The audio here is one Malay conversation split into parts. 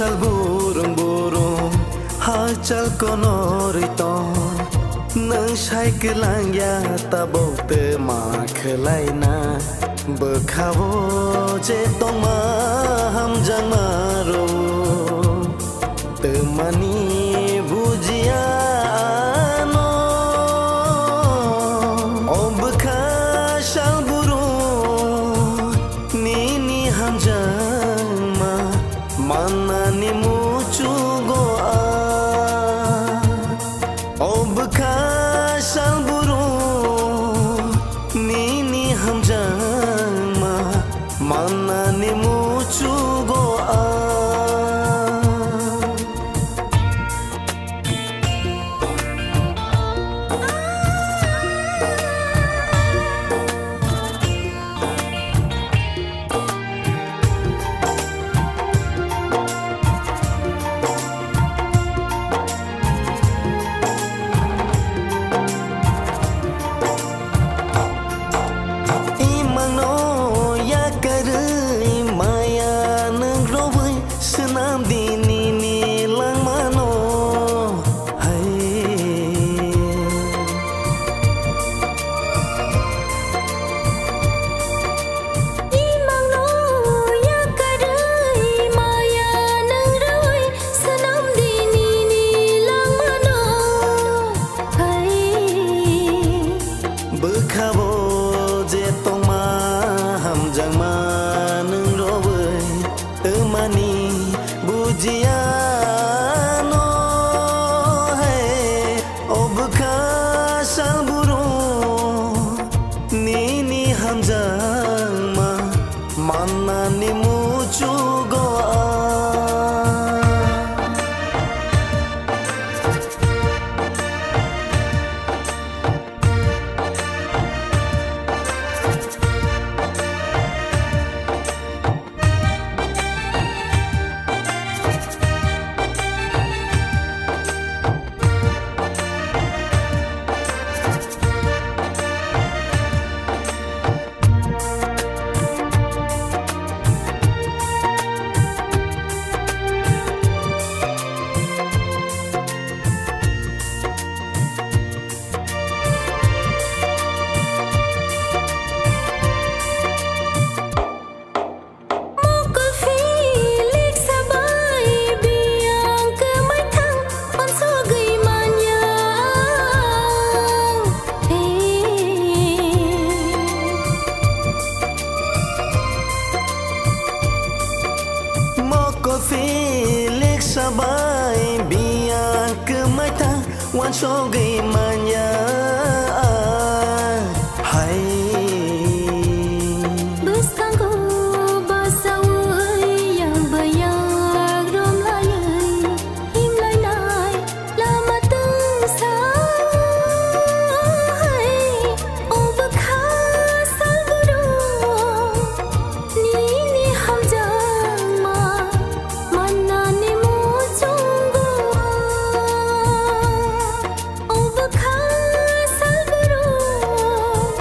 sal burung-burung hachal konor ton nang shai kelang ya tabok te ma khelai na bekhawo je tong ma ham jang maro te mani bujia no ob kha shal burung ni ham jang ma mana ni mucu go ob kha shal burung ni ham jang ma mana ni mucu go bekhawo je tong ma ham jang ma nung ro bơi te mani bujia no hey ob kha shal burung ni ham jang ma mana ni mucu go Felix sabai biar ke mata wan so gay manya hai buskan ko basawai yang bayar rom layai him lai nai lama tung sa hai obakha sal burung ni ham jang ma mana ni mucu go obakha sal burung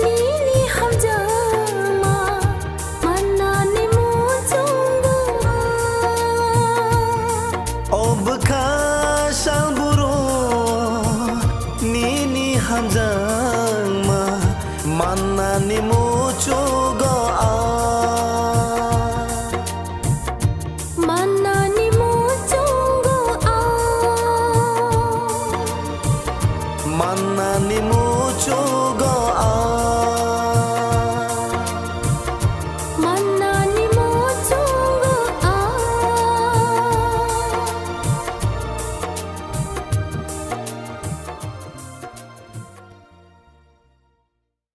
ni ham jang ma mana ni mucu go ob kha shal burung ni ham jang ma mana ni